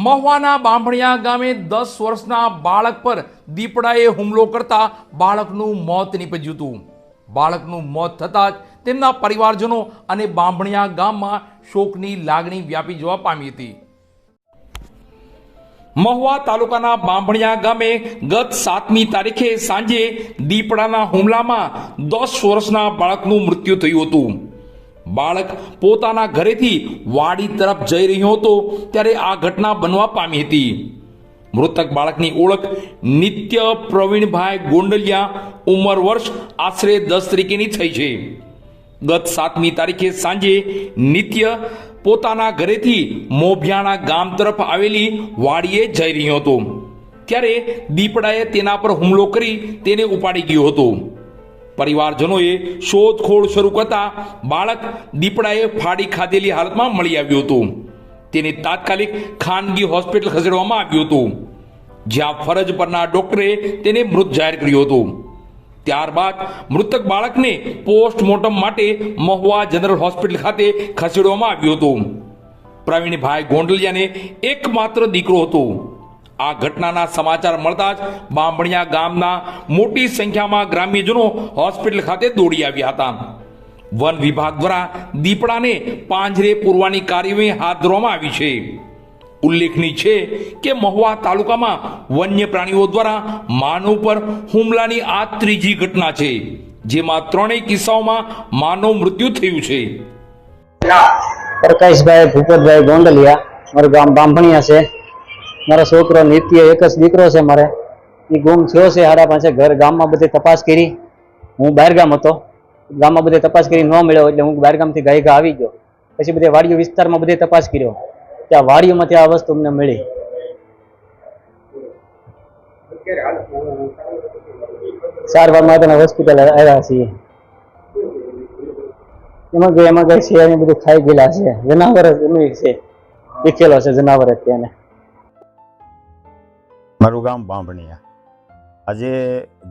મહુવાના બાંભણિયા ગામે 10 વર્ષના બાળક પર દીપડાએ હુમલો કરતા બાળકનું મોત નીપજ્યું હતું। બાળકનું મોત થતાં જ તેમના પરિવારજનો અને બાંભણિયા ગામમાં શોકની લાગણી વ્યાપી જવા પામી હતી। મહુવા તાલુકાના બાંભણિયા ગામે ગત 7મી તારીખે સાંજે દીપડાના હુમલામાં 10 વર્ષના બાળકનું મૃત્યુ થયું હતું। બાળક પોતાના ઘરેથી વાડી તરફ જઈ રહ્યો હતો ત્યારે આ ઘટના બનવા પામી હતી। મૃતક બાળકની ઓળખ નિત્ય પ્રવીણભાઈ ગોંડલિયા, ઉંમર વર્ષ આશરે 10 તરીકેની થઈ છે। ગત 7મી તારીખે સાંજે નિત્ય પોતાના ઘરેથી મોભિયાણા ગામ તરફ આવેલી વાડીએ જઈ રહ્યો હતો ત્યારે દીપડાએ તેના પર હુમલો કરી તેને ઉપાડી ગયો હતો। પરિવારજનોએ શોધખોળ શરૂ કરતા બાળક દીપડાએ ફાડી ખાધેલી હાલતમાં મળી આવ્યું હતું। તેને તાત્કાલિક ખાનગી હોસ્પિટલ ખસેડવામાં આવ્યું હતું, જ્યાં ફરજ પરના ડોક્ટરે તેને મૃત જાહેર કર્યો હતો। ત્યારબાદ મૃતક બાળકને પોસ્ટમોર્ટમ માટે મહુવા જનરલ હોસ્પિટલ ખાતે ખસેડવામાં આવ્યું હતું। પ્રવીણભાઈ ગોંડલિયાને એકમાત્ર દીકરો હતો। આ ઘટનાના સમાચાર મળતા જ બાંભણિયા ગામના મોટી સંખ્યામાં ગ્રામ્યજનો હોસ્પિટલ ખાતે દોડી આવ્યા હતા। વન વિભાગ દ્વારા દીપડાને પાંજરે પૂરવાની કાર્યવાહી હાથ ધરવામાં આવી છે। ઉલ્લેખનીય છે કે મહુવા તાલુકામાં વન્ય પ્રાણીઓ દ્વારા માનવ પર હુમલાની આ ત્રીજી ઘટના છે, જેમાં 3 કિસ્સાઓમાં માનવ મૃત્યુ થયું છે। પ્રકાશભાઈ ભૂપતભાઈ ગોંડલિયા, મારું ગામ બાંભણિયા છે। મારો છોકરો નિત્ય એક જ દીકરો છે મારે, એ ગુમ થયો છે 5.5 ઘર ગામમાં બધે તપાસ કરી। હું બહારગામ હતો, ગામમાં બધે તપાસ કરી ન મળ્યો એટલે હું બહારગામથી ગાયગા આવી ગયો। પછી બધે વાડીઓ વિસ્તારમાં બધે તપાસ કર્યો, ત્યાં વાડીઓમાંથી આ વસ્તુ અમને મળી। સારવાર માટે હોસ્પિટલ આવ્યા છીએ। એમાં કઈ છે એને બધું ખાઈ ગયેલા છે, જનાવર જ છે, દેખેલો છે જનાવર જ તેને। મારું ગામ બાંભણિયા। આજે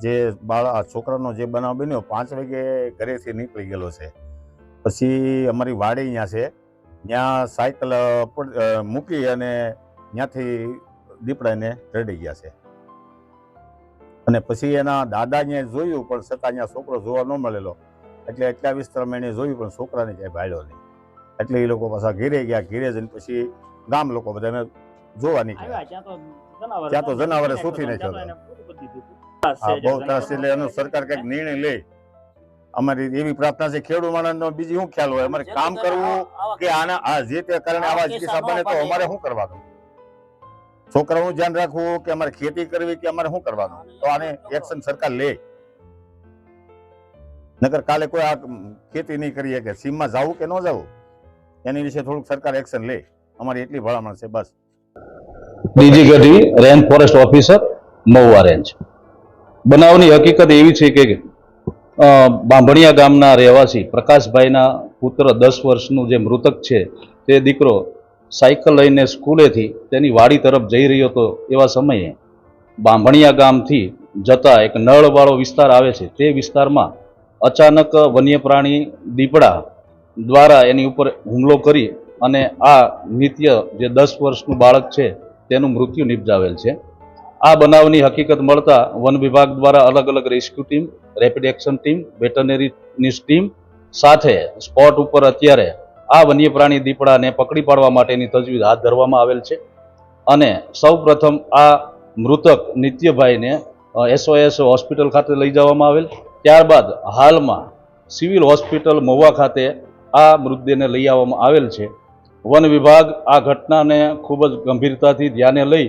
જે છોકરાનો જે બનાવ બન્યો 5 વાગે ઘરેથી નીકળી ગયેલો છે, પછી અમારી વાડી અહીંયા છે, ત્યાં સાયકલ મૂકી અને ત્યાંથી દીપડાને રડી ગયા છે। અને પછી એના દાદા અહીંયા જોયું પણ છતાં અહીંયા છોકરો જોવા ન મળેલો, એટલે એટલા વિસ્તારમાં એને જોયું પણ છોકરાને ક્યાંય ભાળ્યો નહીં। એટલે એ લોકો પાછા ઘેરે ગયા, ઘેરે જઈને પછી ગામ લોકો બધાને જોવા નીકળ્યા, ત્યાં તો જનાવરે સૂથી નાખ્યો। બહુ ત્રાસ, એટલે એનો સરકાર કઈક નિર્ણય લે। અમારી એવી પ્રાર્થના છે, ખેડૂત માણસનો બીજી શું ખ્યાલ હોય, અમારે કામ કરવું કે આના આ જે તે કારણે આવા કિસ્સા બને તો અમારે શું કરવાનું, છોકરાઓનું ધ્યાન રાખવું કે અમારે ખેતી કરવી કે અમારે શું કરવાનું, તો આને એક્શન સરકાર લે। નકર કાલે કોઈ આ ખેતી નહીં કરીએ કે સીમમાં જવું કે ન જવું, એની વિશે થોડુંક સરકાર એક્શન લે, અમારી એટલી ભલામણ છે બસ। DG Gadhvi, range forest officer, Mahuva range. બનાવની હકીકત એવી છે કે બાંભણિયા ગામના રહેવાસી પ્રકાશભાઈના પુત્ર 10 વર્ષનું જે મૃતક છે તે દીકરો સાયકલ લઈને સ્કૂલેથી તેની વાડી તરફ જઈ રહ્યો હતો। એવા સમયે બાંભણિયા ગામથી જતા એક નળવાળો વિસ્તાર આવે છે, તે વિસ્તારમાં અચાનક વન્ય પ્રાણી દીપડા દ્વારા એની ઉપર હુમલો કરી અને આ નિત્ય જે 10 વર્ષનું બાળક છે તેનું મૃત્યુ નિપજાવેલ છે। આ બનાવની હકીકત મળતા વન વિભાગ દ્વારા અલગ અલગ rescue team, rapid action team, વેટરનરીની ટીમ સાથે સ્પોટ ઉપર અત્યારે આ વન્ય પ્રાણી દીપડાને પકડી પાડવા માટેની તજવીજ હાથ ધરવામાં આવેલ છે। અને સૌ પ્રથમ આ મૃતક નિત્યભાઈને SOS હોસ્પિટલ ખાતે લઈ જવામાં આવેલ, ત્યારબાદ હાલમાં સિવિલ હોસ્પિટલ મહુવા ખાતે આ મૃતદેહને લઈ આવવામાં આવેલ છે। વન વિભાગ આ ઘટનાને ખૂબ જ ગંભીરતાથી ધ્યાને લઈ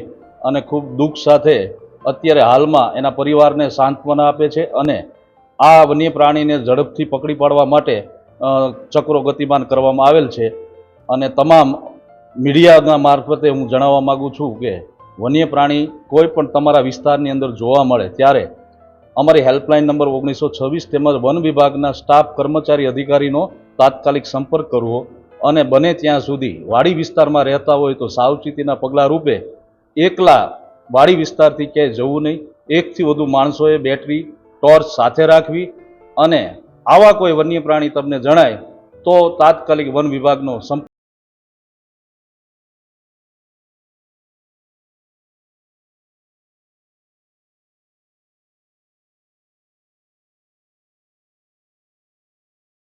અને ખૂબ દુઃખ સાથે અત્યારે હાલમાં એના પરિવારને સાંત્વના આપે છે અને આ વન્ય પ્રાણીને ઝડપથી પકડી પાડવા માટે ચક્રો ગતિમાન કરવામાં આવેલ છે। અને તમામ મીડિયાના મારફતે હું જણાવવા માગું છું કે વન્ય પ્રાણી કોઈ પણ તમારા વિસ્તારની અંદર જોવા મળે ત્યારે અમારી હેલ્પલાઇન નંબર 1926 તેમજ વન વિભાગના સ્ટાફ, કર્મચારી, અધિકારીનો તાત્કાલિક સંપર્ક કરવો અને બને ત્યાં સુધી વાડી વિસ્તારમાં રહેતા હોય તો સાવચેતીના પગલાં રૂપે એકલા વાડી વિસ્તારથી ક્યાંય જવું નહીં। 1 થી વધુ માણસોએ બેટરી, ટોર્ચ સાથે રાખવી અને આવા કોઈ વન્ય પ્રાણી તમને જણાય તો તાત્કાલિક વન વિભાગનો સંપર્ક